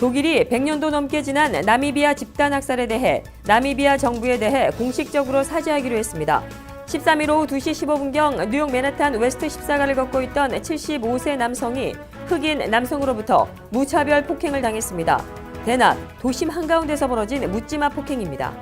독일이 100년도 넘게 지난 나미비아 집단 학살에 대해 나미비아 정부에 대해 공식적으로 사죄하기로 했습니다. 13일 오후 2시 15분경 뉴욕 맨하탄 웨스트 14가를 걷고 있던 75세 남성이 흑인 남성으로부터 무차별 폭행을 당했습니다. 대낮 도심 한가운데서 벌어진 묻지마 폭행입니다.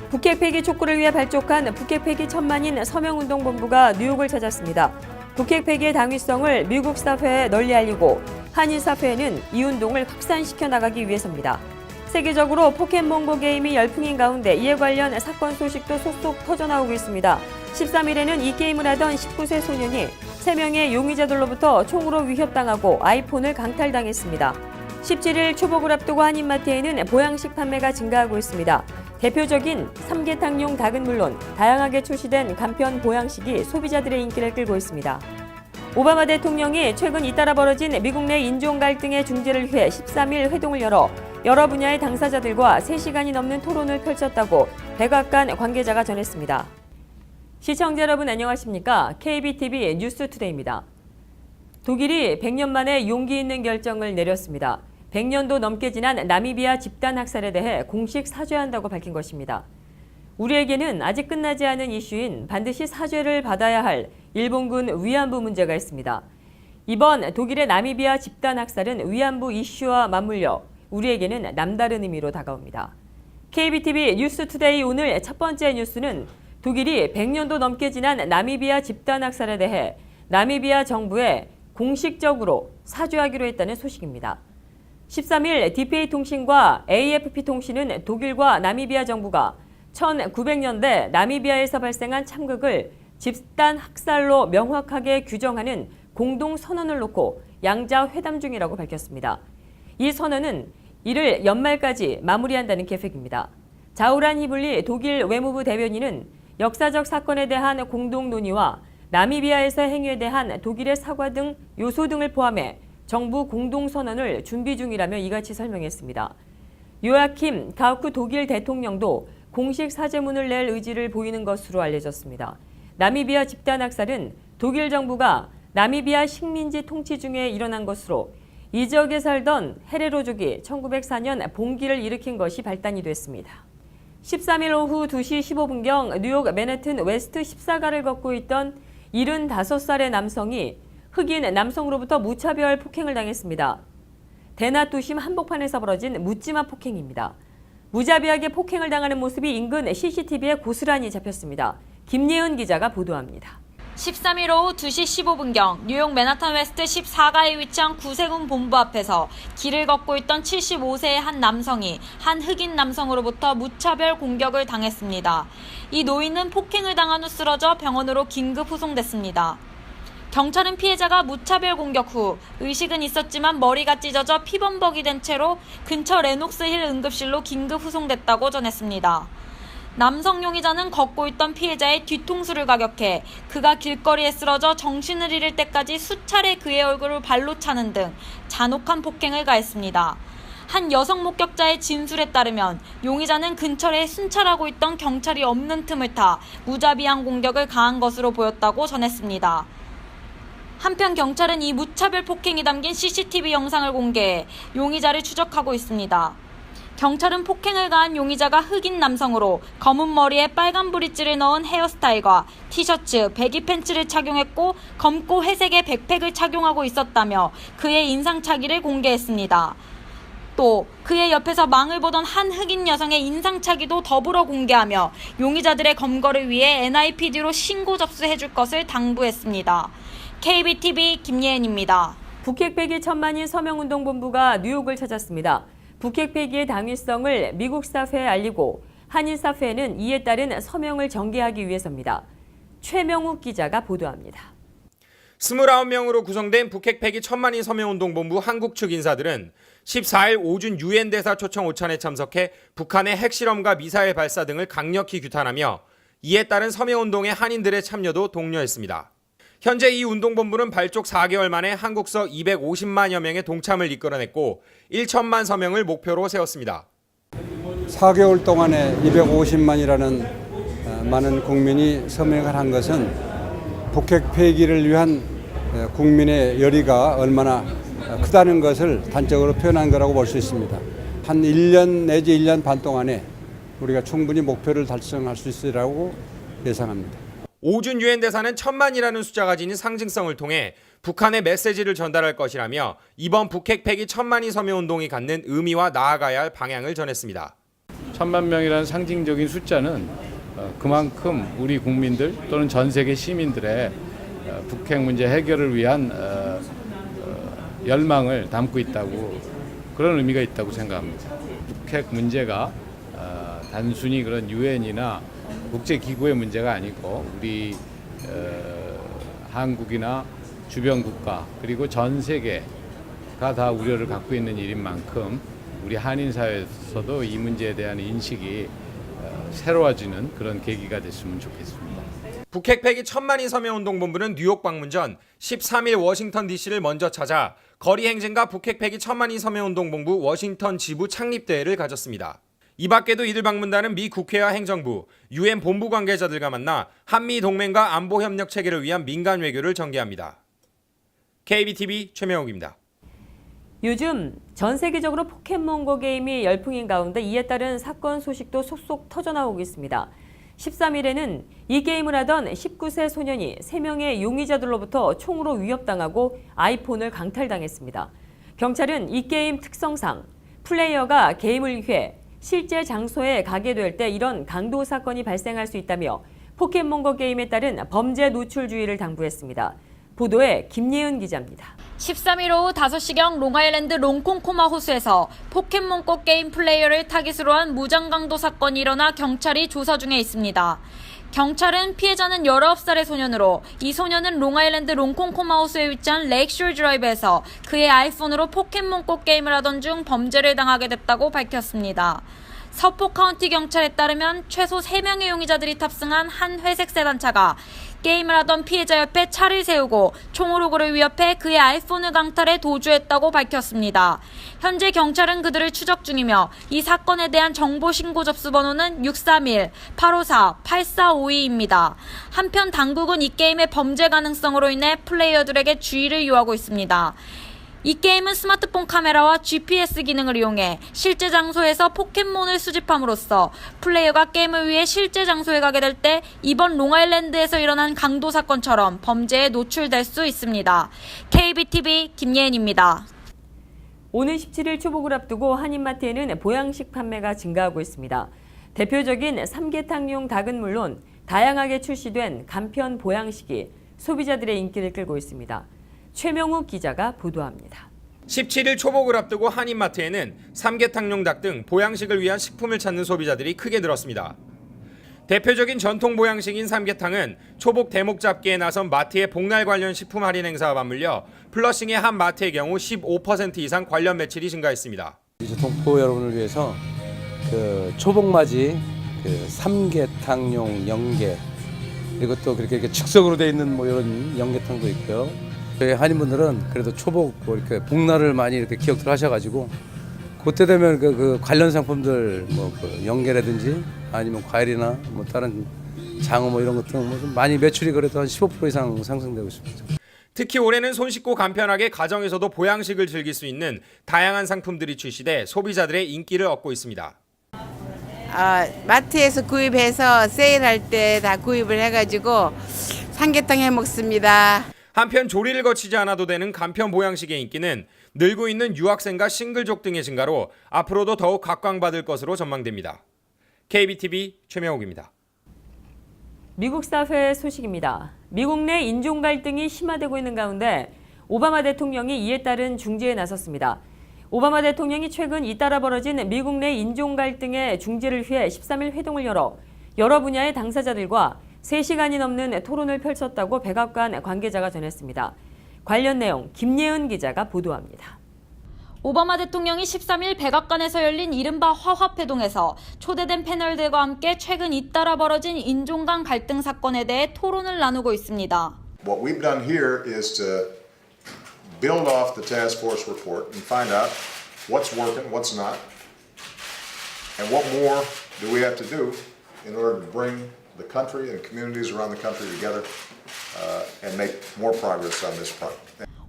북핵 폐기 촉구를 위해 발족한 북핵 폐기 천만인 서명운동본부가 뉴욕을 찾았습니다. 북핵 폐기의 당위성을 미국 사회에 널리 알리고 한인 사회에는 이 운동을 확산시켜 나가기 위해서입니다. 세계적으로 포켓몬고 게임이 열풍인 가운데 이에 관련 사건 소식도 속속 터져나오고 있습니다. 13일에는 이 게임을 하던 19세 소년이 3명의 용의자들로부터 총으로 위협당하고 아이폰을 강탈당했습니다. 17일 초복을 앞두고 한인마트에는 보양식 판매가 증가하고 있습니다. 대표적인 삼계탕용 닭은 물론 다양하게 출시된 간편 보양식이 소비자들의 인기를 끌고 있습니다. 오바마 대통령이 최근 잇따라 벌어진 미국 내 인종 갈등의 중재를 위해 13일 회동을 열어 여러 분야의 당사자들과 3시간이 넘는 토론을 펼쳤다고 백악관 관계자가 전했습니다. 시청자 여러분 안녕하십니까? KBTV 뉴스투데이입니다. 독일이 100년 만에 용기 있는 결정을 내렸습니다. 100년도 넘게 지난 나미비아 집단 학살에 대해 공식 사죄한다고 밝힌 것입니다. 우리에게는 아직 끝나지 않은 이슈인 반드시 사죄를 받아야 할 일본군 위안부 문제가 있습니다. 이번 독일의 나미비아 집단 학살은 위안부 이슈와 맞물려 우리에게는 남다른 의미로 다가옵니다. KBTV 뉴스투데이 오늘 첫 번째 뉴스는 독일이 100년도 넘게 지난 나미비아 집단 학살에 대해 나미비아 정부에 공식적으로 사죄하기로 했다는 소식입니다. 13일 DPA통신과 AFP통신은 독일과 나미비아 정부가 1900년대 나미비아에서 발생한 참극을 집단 학살로 명확하게 규정하는 공동선언을 놓고 양자 회담 중이라고 밝혔습니다. 이 선언은 이를 연말까지 마무리한다는 계획입니다. 자우란 히블리 독일 외무부 대변인은 역사적 사건에 대한 공동 논의와 나미비아에서 행위에 대한 독일의 사과 등 요소 등을 포함해 정부 공동선언을 준비 중이라며 이같이 설명했습니다. 요아킴 가우크 독일 대통령도 공식 사죄문을 낼 의지를 보이는 것으로 알려졌습니다. 나미비아 집단 학살은 독일 정부가 나미비아 식민지 통치 중에 일어난 것으로 이 지역에 살던 헤레로족이 1904년 봉기를 일으킨 것이 발단이 됐습니다. 13일 오후 2시 15분경 뉴욕 맨해튼 웨스트 14가를 걷고 있던 75살의 남성이 흑인 남성으로부터 무차별 폭행을 당했습니다. 대낮 도심 한복판에서 벌어진 묻지마 폭행입니다. 무자비하게 폭행을 당하는 모습이 인근 CCTV에 고스란히 잡혔습니다. 김예은 기자가 보도합니다. 13일 오후 2시 15분경 뉴욕 맨하탄 웨스트 14가에 위치한 구세군 본부 앞에서 길을 걷고 있던 75세의 한 남성이 한 흑인 남성으로부터 무차별 공격을 당했습니다. 이 노인은 폭행을 당한 후 쓰러져 병원으로 긴급 후송됐습니다. 경찰은 피해자가 무차별 공격 후 의식은 있었지만 머리가 찢어져 피범벅이 된 채로 근처 레녹스힐 응급실로 긴급 후송됐다고 전했습니다. 남성 용의자는 걷고 있던 피해자의 뒤통수를 가격해 그가 길거리에 쓰러져 정신을 잃을 때까지 수차례 그의 얼굴을 발로 차는 등 잔혹한 폭행을 가했습니다. 한 여성 목격자의 진술에 따르면 용의자는 근처에 순찰하고 있던 경찰이 없는 틈을 타 무자비한 공격을 가한 것으로 보였다고 전했습니다. 한편 경찰은 이 무차별 폭행이 담긴 CCTV 영상을 공개해 용의자를 추적하고 있습니다. 경찰은 폭행을 가한 용의자가 흑인 남성으로 검은 머리에 빨간 브릿지를 넣은 헤어스타일과 티셔츠, 배기 팬츠를 착용했고 검고 회색의 백팩을 착용하고 있었다며 그의 인상착의를 공개했습니다. 또 그의 옆에서 망을 보던 한 흑인 여성의 인상착의도 더불어 공개하며 용의자들의 검거를 위해 NIPD로 신고 접수해줄 것을 당부했습니다. KBTV 김예은입니다. 북핵 폐기 천만인 서명운동본부가 뉴욕을 찾았습니다. 북핵 폐기의 당위성을 미국 사회에 알리고 한인 사회에는 이에 따른 서명을 전개하기 위해서입니다. 최명욱 기자가 보도합니다. 29명으로 구성된 북핵 폐기 천만인 서명운동본부 한국 측 인사들은 14일 오준 유엔 대사 초청 오찬에 참석해 북한의 핵실험과 미사일 발사 등을 강력히 규탄하며 이에 따른 서명운동의 한인들의 참여도 독려했습니다. 현재 이 운동본부는 발족 4개월 만에 한국서 250만여 명의 동참을 이끌어냈고 1천만 서명을 목표로 세웠습니다. 4개월 동안에 250만이라는 많은 국민이 서명을 한 것은 북핵 폐기를 위한 국민의 열의가 얼마나 크다는 것을 단적으로 표현한 거라고 볼 수 있습니다. 한 1년 내지 1년 반 동안에 우리가 충분히 목표를 달성할 수 있으리라고 예상합니다. 오준 유엔 대사는 1000만이라는 숫자가 지닌 상징성을 통해 북한의 메시지를 전달할 것이라며 이번 북핵 폐기 천만인 서명운동이 갖는 의미와 나아가야 할 방향을 전했습니다. 1000만 명이라는 상징적인 숫자는 그만큼 우리 국민들 또는 전 세계 시민들의 북핵 문제 해결을 위한 열망을 담고 있다고, 그런 의미가 있다고 생각합니다. 북핵 문제가 단순히 그런 유엔이나 국제기구의 문제가 아니고 우리 한국이나 주변 국가 그리고 전 세계가 다 우려를 갖고 있는 일인 만큼 우리 한인 사회에서도 이 문제에 대한 인식이 새로워지는 그런 계기가 됐으면 좋겠습니다. 북핵 폐기 천만인 서명운동본부는 뉴욕 방문 전 13일 워싱턴 DC를 먼저 찾아 거리 행진과 북핵 폐기 천만인 서명운동본부 워싱턴 지부 창립대회를 가졌습니다. 이 밖에도 이들 방문단은 미 국회와 행정부, 유엔 본부 관계자들과 만나 한미 동맹과 안보 협력 체계를 위한 민간 외교를 전개합니다. KBTV 최명욱입니다. 요즘 전 세계적으로 포켓몬고 게임이 열풍인 가운데 이에 따른 사건 소식도 속속 터져나오고 있습니다. 13일에는 이 게임을 하던 19세 소년이 3명의 용의자들로부터 총으로 위협당하고 아이폰을 강탈당했습니다. 경찰은 이 게임 특성상 플레이어가 게임을 위해 실제 장소에 가게 될 때 이런 강도 사건이 발생할 수 있다며 포켓몬고 게임에 따른 범죄 노출주의를 당부했습니다. 보도에 김예은 기자입니다. 13일 오후 5시경 롱아일랜드 롱콩코마 호수에서 포켓몬고 게임 플레이어를 타깃으로 한 무장강도 사건이 일어나 경찰이 조사 중에 있습니다. 경찰은 피해자는 19살의 소년으로 이 소년은 롱아일랜드 롱콩코마 호수에 위치한 레이크쇼 드라이브에서 그의 아이폰으로 포켓몬고 게임을 하던 중 범죄를 당하게 됐다고 밝혔습니다. 서포 카운티 경찰에 따르면 최소 3명의 용의자들이 탑승한 한 회색 세단차가 게임을 하던 피해자 옆에 차를 세우고 총으로 그를 위협해 그의 아이폰을 강탈해 도주했다고 밝혔습니다. 현재 경찰은 그들을 추적 중이며 이 사건에 대한 정보 신고 접수 번호는 631-854-8452입니다. 한편 당국은 이 게임의 범죄 가능성으로 인해 플레이어들에게 주의를 요하고 있습니다. 이 게임은 스마트폰 카메라와 GPS 기능을 이용해 실제 장소에서 포켓몬을 수집함으로써 플레이어가 게임을 위해 실제 장소에 가게 될 때 이번 롱아일랜드에서 일어난 강도 사건처럼 범죄에 노출될 수 있습니다. KBTV 김예은입니다. 오는 17일 초복을 앞두고 한인마트에는 보양식 판매가 증가하고 있습니다. 대표적인 삼계탕용 닭은 물론 다양하게 출시된 간편 보양식이 소비자들의 인기를 끌고 있습니다. 최명욱 기자가 보도합니다. 17일 초복을 앞두고 한인마트에는 삼계탕용 닭 등 보양식을 위한 식품을 찾는 소비자들이 크게 늘었습니다. 대표적인 전통 보양식인 삼계탕은 초복 대목 잡기에 나선 마트의 복날 관련 식품 할인 행사와 맞물려 플러싱의 한 마트의 경우 15% 이상 관련 매출이 증가했습니다. 이제 동포 여러분을 위해서 초복맞이 삼계탕용 연계, 그리고 또 그렇게 즉석으로 돼 있는 이런 연계탕도 있고요. 저희 한인분들은 그래도 초복 이렇게 복날을 많이 이렇게 기억들 하셔가지고 그때 되면 그 관련 상품들 연계라든지 아니면 과일이나 다른 장어 이런 것들 좀 많이 매출이 그래도 한 15% 이상 상승되고 있습니다. 특히 올해는 손쉽고 간편하게 가정에서도 보양식을 즐길 수 있는 다양한 상품들이 출시돼 소비자들의 인기를 얻고 있습니다. 마트에서 구입해서 세일할 때 다 구입을 해가지고 삼계탕 해 먹습니다. 한편 조리를 거치지 않아도 되는 간편 보양식의 인기는 늘고 있는 유학생과 싱글족 등의 증가로 앞으로도 더욱 각광받을 것으로 전망됩니다. KBTV 최명욱입니다. 미국 사회 소식입니다. 미국 내 인종 갈등이 심화되고 있는 가운데 오바마 대통령이 이에 따른 중재에 나섰습니다. 오바마 대통령이 최근 잇따라 벌어진 미국 내 인종 갈등의 중재를 위해 13일 회동을 열어 여러 분야의 당사자들과 3시간이 넘는 토론을 펼쳤다고 백악관 관계자가 전했습니다. 관련 내용 김예은 기자가 보도합니다. 오바마 대통령이 13일 백악관에서 열린 이른바 화합회동에서 초대된 패널들과 함께 최근 잇따라 벌어진 인종 간 갈등 사건에 대해 토론을 나누고 있습니다. What we've done here is to build off the task force report and find out what's working, what's not, and what more do we have to do in order to bring the country and communities around the country together and make more progress on this front.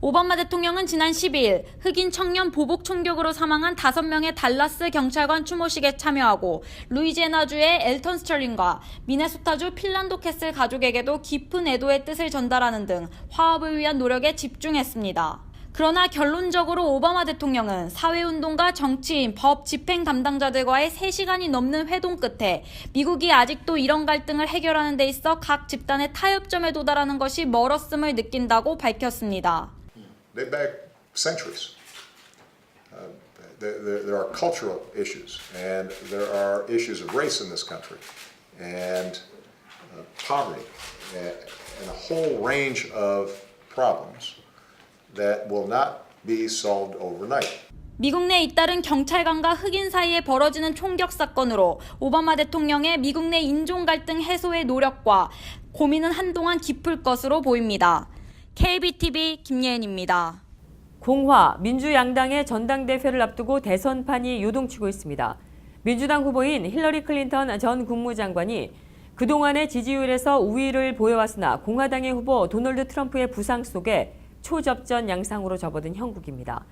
오바마 대통령은 지난 12일 흑인 청년 보복 총격으로 사망한 5명의 달라스 경찰관 추모식에 참여하고 루이지애나주의 엘턴 스털링과 미네소타주 필란도 캐슬 가족에게도 깊은 애도의 뜻을 전달하는 등 화합을 위한 노력에 집중했습니다. 그러나 결론적으로 오바마 대통령은 사회운동가, 정치인, 법, 집행 담당자들과의 3시간이 넘는 회동 끝에 미국이 아직도 이런 갈등을 해결하는 데 있어 각 집단의 타협점에 도달하는 것이 멀었음을 느낀다고 밝혔습니다. They back centuries. There are cultural issues, and there are issues of race in this country, and poverty, and a whole range of problems that will not be solved overnight. 미국 내 잇따른 경찰관과 흑인 사이에 벌어지는 총격 사건으로 오바마 대통령의 미국 내 인종 갈등 해소의 노력과 고민은 한동안 깊을 것으로 보입니다. KBTV 김예은입니다. 공화, 민주양당의 전당대회를 앞두고 대선판이 요동치고 있습니다. 민주당 후보인 힐러리 클린턴 전 국무장관이 그동안의 지지율에서 우위를 보여왔으나 공화당의 후보 도널드 트럼프의 부상 속에 초접전 양상으로 접어든 형국입니다.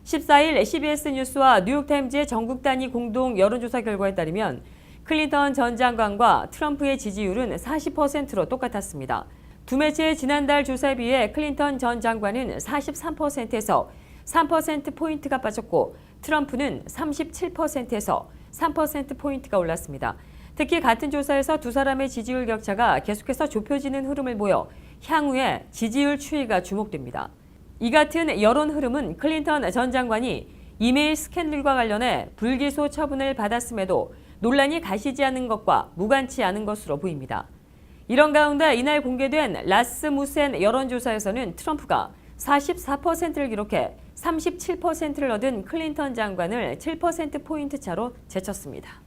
14일 CBS 뉴스와 뉴욕타임즈의 전국 단위 공동 여론조사 결과에 따르면 클린턴 전 장관과 트럼프의 지지율은 40%로 똑같았습니다. 두 매체의 지난달 조사에 비해 클린턴 전 장관은 43%에서 3%포인트가 빠졌고 트럼프는 37%에서 3%포인트가 올랐습니다. 특히 같은 조사에서 두 사람의 지지율 격차가 계속해서 좁혀지는 흐름을 보여 향후에 지지율 추이가 주목됩니다. 이 같은 여론 흐름은 클린턴 전 장관이 이메일 스캔들과 관련해 불기소 처분을 받았음에도 논란이 가시지 않은 것과 무관치 않은 것으로 보입니다. 이런 가운데 이날 공개된 라스무센 여론조사에서는 트럼프가 44%를 기록해 37%를 얻은 클린턴 장관을 7%포인트 차로 제쳤습니다.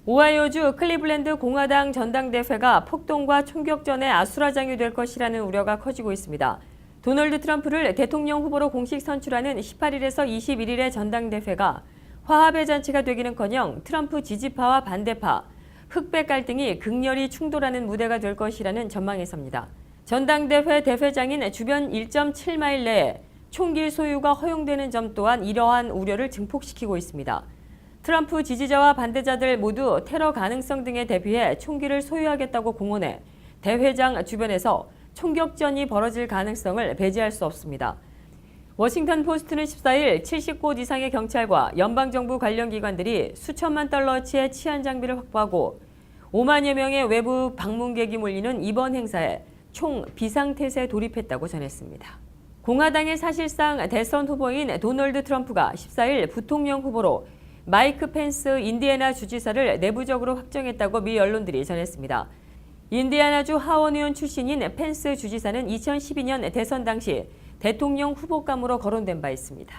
오하이오주 클리블랜드 공화당 전당대회가 폭동과 총격전의 아수라장이 될 것이라는 우려가 커지고 있습니다. 도널드 트럼프를 대통령 후보로 공식 선출하는 18일에서 21일의 전당대회가 화합의 잔치가 되기는커녕 트럼프 지지파와 반대파, 흑백 갈등이 극렬히 충돌하는 무대가 될 것이라는 전망이 섭니다. 전당대회 대회장인 주변 1.7마일 내에 총기 소유가 허용되는 점 또한 이러한 우려를 증폭시키고 있습니다. 트럼프 지지자와 반대자들 모두 테러 가능성 등에 대비해 총기를 소유하겠다고 공언해 대회장 주변에서 총격전이 벌어질 가능성을 배제할 수 없습니다. 워싱턴 포스트는 14일 70곳 이상의 경찰과 연방정부 관련 기관들이 수천만 달러치의 치안 장비를 확보하고 5만여 명의 외부 방문객이 몰리는 이번 행사에 총 비상태세에 돌입했다고 전했습니다. 공화당의 사실상 대선 후보인 도널드 트럼프가 14일 부통령 후보로 마이크 펜스 인디애나 주지사를 내부적으로 확정했다고 미 언론들이 전했습니다. 인디애나주 하원 의원 출신인 펜스 주지사는 2012년 대선 당시 대통령 후보감으로 거론된 바 있습니다.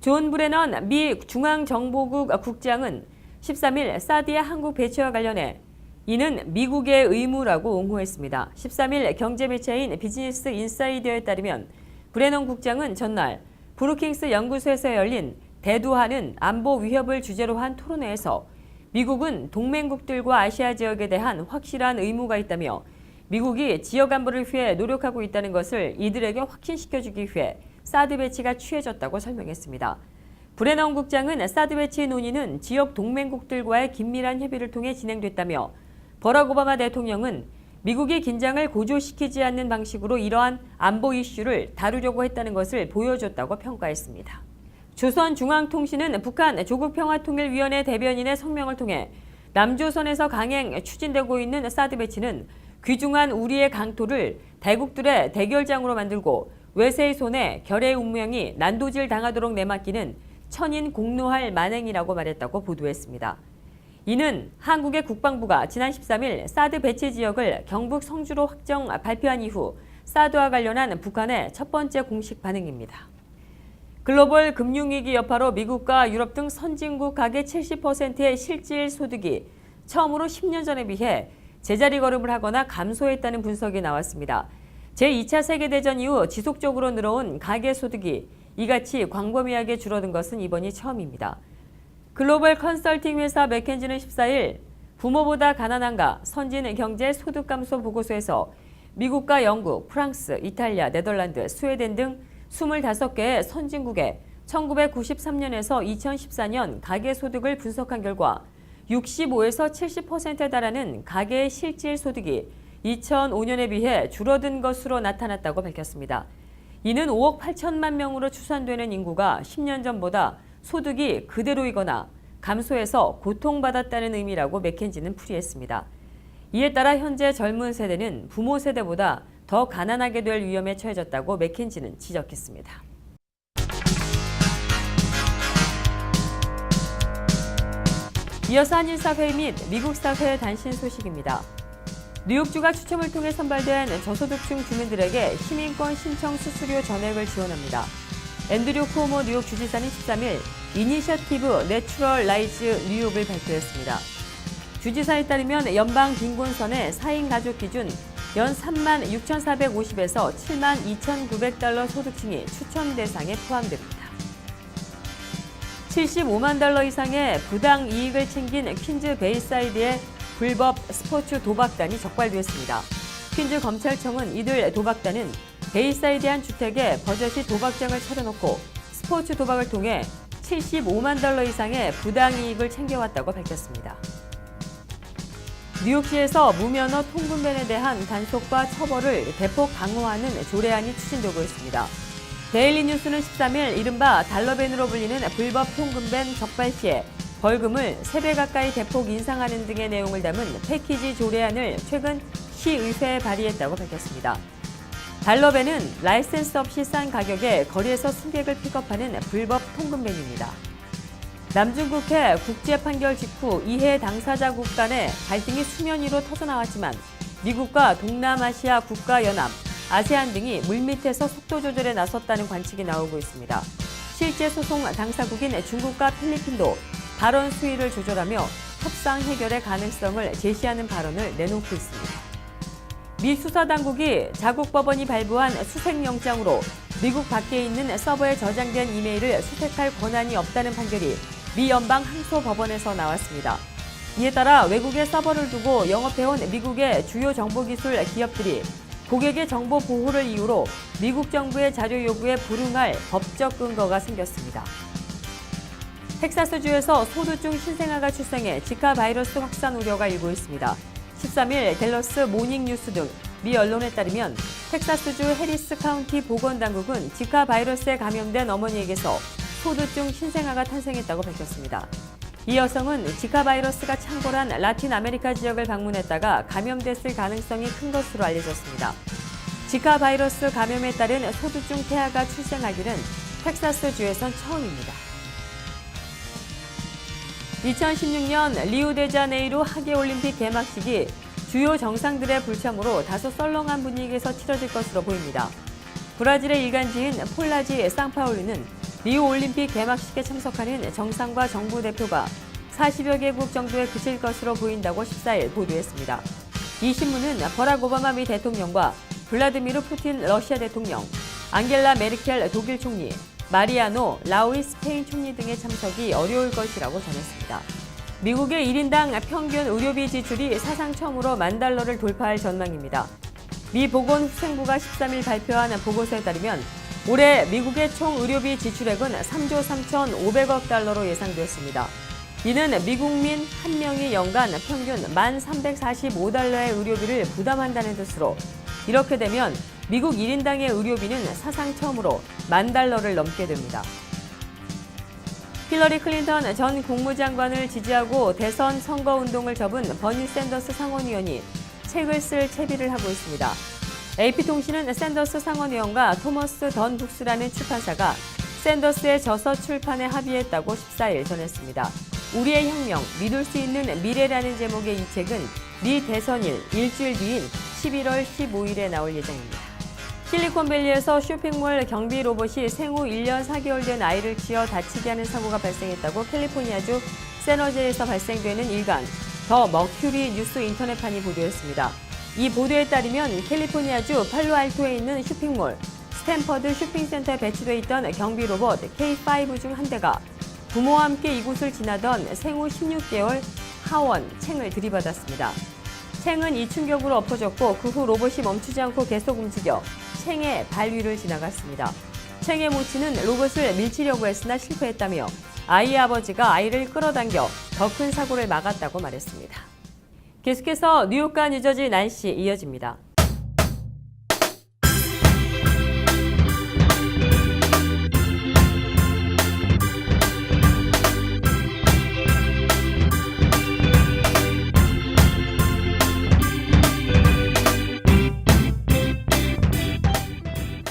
존 브레넌 미 중앙정보국 국장은 13일 사드의 한국 배치와 관련해 이는 미국의 의무라고 옹호했습니다. 13일 경제매체인 비즈니스 인사이더에 따르면 브레넌 국장은 전날 브루킹스 연구소에서 열린 대두하는 안보 위협을 주제로 한 토론회에서 미국은 동맹국들과 아시아 지역에 대한 확실한 의무가 있다며 미국이 지역 안보를 위해 노력하고 있다는 것을 이들에게 확신시켜주기 위해 사드 배치가 취해졌다고 설명했습니다. 브레넌 국장은 사드 배치 논의는 지역 동맹국들과의 긴밀한 협의를 통해 진행됐다며 버락 오바마 대통령은 미국이 긴장을 고조시키지 않는 방식으로 이러한 안보 이슈를 다루려고 했다는 것을 보여줬다고 평가했습니다. 조선중앙통신은 북한 조국평화통일위원회 대변인의 성명을 통해 남조선에서 강행 추진되고 있는 사드 배치는 귀중한 우리의 강토를 대국들의 대결장으로 만들고 외세의 손에 결의 운명이 난도질 당하도록 내맡기는 천인 공노할 만행이라고 말했다고 보도했습니다. 이는 한국의 국방부가 지난 13일 사드 배치 지역을 경북 성주로 확정 발표한 이후 사드와 관련한 북한의 첫 번째 공식 반응입니다. 글로벌 금융위기 여파로 미국과 유럽 등 선진국 가계 70%의 실질 소득이 처음으로 10년 전에 비해 제자리 걸음을 하거나 감소했다는 분석이 나왔습니다. 제2차 세계대전 이후 지속적으로 늘어온 가계 소득이 이같이 광범위하게 줄어든 것은 이번이 처음입니다. 글로벌 컨설팅 회사 맥켄지는 14일 부모보다 가난한가 선진 경제 소득 감소 보고서에서 미국과 영국, 프랑스, 이탈리아, 네덜란드, 스웨덴 등 25개의 선진국의 1993년에서 2014년 가계 소득을 분석한 결과 65에서 70%에 달하는 가계의 실질 소득이 2005년에 비해 줄어든 것으로 나타났다고 밝혔습니다. 이는 5억 8천만 명으로 추산되는 인구가 10년 전보다 소득이 그대로이거나 감소해서 고통받았다는 의미라고 맥켄지는 풀이했습니다. 이에 따라 현재 젊은 세대는 부모 세대보다 더 가난하게 될 위험에 처해졌다고 맥켄지는 지적했습니다. 이어서 한일사회 및 미국사회 단신 소식입니다. 뉴욕주가 추첨을 통해 선발된 저소득층 주민들에게 시민권 신청 수수료 전액을 지원합니다. 앤드류 쿠오모 뉴욕 주지사는 13일 이니셔티브 내추럴 라이즈 뉴욕을 발표했습니다. 주지사에 따르면 연방 빈곤선의 4인 가족 기준 연 3만 6,450에서 7만 2,900달러 소득층이 추첨 대상에 포함됩니다. 75만 달러 이상의 부당 이익을 챙긴 퀸즈 베이사이드의 불법 스포츠 도박단이 적발되었습니다. 퀸즈 검찰청은 이들 도박단은 베이사이드 한 주택에 버젓이 도박장을 차려놓고 스포츠 도박을 통해 75만 달러 이상의 부당 이익을 챙겨왔다고 밝혔습니다. 뉴욕시에서 무면허 통근밴에 대한 단속과 처벌을 대폭 강화하는 조례안이 추진되고 있습니다. 데일리 뉴스는 13일 이른바 달러밴으로 불리는 불법 통근밴 적발 시에 벌금을 3배 가까이 대폭 인상하는 등의 내용을 담은 패키지 조례안을 최근 시의회에 발의했다고 밝혔습니다. 달러밴은 라이센스 없이 싼 가격에 거리에서 승객을 픽업하는 불법 통근밴입니다. 남중국해 국제 판결 직후 이해 당사자국 간의 갈등이 수면 위로 터져나왔지만 미국과 동남아시아 국가연합, 아세안 등이 물밑에서 속도 조절에 나섰다는 관측이 나오고 있습니다. 실제 소송 당사국인 중국과 필리핀도 발언 수위를 조절하며 협상 해결의 가능성을 제시하는 발언을 내놓고 있습니다. 미 수사당국이 자국 법원이 발부한 수색영장으로 미국 밖에 있는 서버에 저장된 이메일을 수색할 권한이 없다는 판결이 미 연방 항소법원에서 나왔습니다. 이에 따라 외국의 서버를 두고 영업해온 미국의 주요 정보기술 기업들이 고객의 정보 보호를 이유로 미국 정부의 자료 요구에 불응할 법적 근거가 생겼습니다. 텍사스주에서 소두중 신생아가 출생해 지카 바이러스 확산 우려가 일고 있습니다. 13일 댈러스 모닝뉴스 등 미 언론에 따르면 텍사스주 해리스 카운티 보건당국은 지카 바이러스에 감염된 어머니에게서 소두중 신생아가 탄생했다고 밝혔습니다. 이 여성은 지카 바이러스가 창궐한 라틴 아메리카 지역을 방문했다가 감염됐을 가능성이 큰 것으로 알려졌습니다. 지카 바이러스 감염에 따른 소두중 태아가 출생하기는 텍사스주에선 처음입니다. 2016년 리우데자네이루 하계올림픽 개막식이 주요 정상들의 불참으로 다소 썰렁한 분위기에서 치러질 것으로 보입니다. 브라질의 일간지인 폴라지 상파울루는 리우올림픽 개막식에 참석하는 정상과 정부 대표가 40여 개국 정도에 그칠 것으로 보인다고 14일 보도했습니다. 이 신문은 버락 오바마 미 대통령과 블라디미르 푸틴 러시아 대통령, 앙겔라 메르켈 독일 총리, 마리아노 라우이 스페인 총리 등의 참석이 어려울 것이라고 전했습니다. 미국의 1인당 평균 의료비 지출이 사상 처음으로 $10,000를 돌파할 전망입니다. 미 보건후생부가 13일 발표한 보고서에 따르면 올해 미국의 총 의료비 지출액은 3조 3,500억 달러로 예상됐습니다. 이는 미국민 1명이 연간 평균 $1,345의 의료비를 부담한다는 뜻으로 이렇게 되면 미국 1인당의 의료비는 사상 처음으로 $10,000를 넘게 됩니다. 힐러리 클린턴 전 국무장관을 지지하고 대선 선거운동을 접은 버니 샌더스 상원의원이 책을 쓸 채비를 하고 있습니다. AP통신은 샌더스 상원의원과 토머스 던 북스라는 출판사가 샌더스의 저서 출판에 합의했다고 14일 전했습니다. 우리의 혁명, 믿을 수 있는 미래라는 제목의 이 책은 미 대선일 일주일 뒤인 11월 15일에 나올 예정입니다. 실리콘밸리에서 쇼핑몰 경비 로봇이 생후 1년 4개월 된 아이를 치어 다치게 하는 사고가 발생했다고 캘리포니아주 샌호제에서 발생되는 일간 더 머큐리 뉴스 인터넷판이 보도했습니다. 이 보도에 따르면 캘리포니아주 팔로알토에 있는 쇼핑몰 스탠퍼드 쇼핑센터에 배치돼 있던 경비 로봇 K5 중 한 대가 부모와 함께 이곳을 지나던 생후 16개월 하원 챙을 들이받았습니다. 챙은 이 충격으로 엎어졌고 그 후 로봇이 멈추지 않고 계속 움직여 챙의 발 위를 지나갔습니다. 챙의 모치는 로봇을 밀치려고 했으나 실패했다며 아이의 아버지가 아이를 끌어당겨 더 큰 사고를 막았다고 말했습니다. 계속해서 뉴욕과 뉴저지 날씨 이어집니다.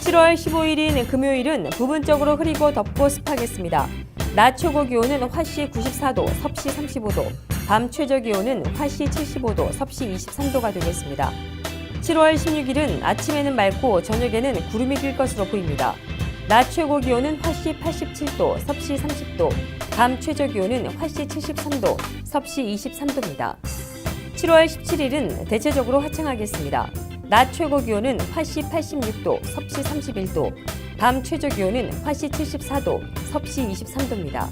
(7월 15일인) 금요일은 부분적으로 흐리고 덥고 습하겠습니다. 낮 최고 기온은 화씨 94도, 섭씨 35도, 밤 최저 기온은 화씨 75도, 섭씨 23도가 되겠습니다. 7월 16일은 아침에는 맑고 저녁에는 구름이 낄 것으로 보입니다. 낮 최고 기온은 화씨 87도, 섭씨 30도, 밤 최저 기온은 화씨 73도, 섭씨 23도입니다. 7월 17일은 대체적으로 화창하겠습니다. 낮 최고 기온은 화씨 86도, 섭씨 31도, 밤 최저 기온은 화씨 74도, 섭씨 23도입니다.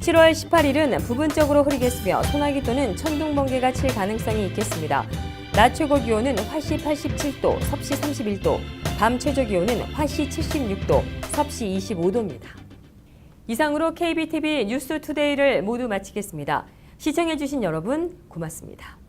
7월 18일은 부분적으로 흐리겠으며 소나기 또는 천둥 번개가 칠 가능성이 있겠습니다. 낮 최고 기온은 화씨 87도, 섭씨 31도, 밤 최저 기온은 화씨 76도, 섭씨 25도입니다. 이상으로 KBTV 뉴스투데이를 모두 마치겠습니다. 시청해주신 여러분 고맙습니다.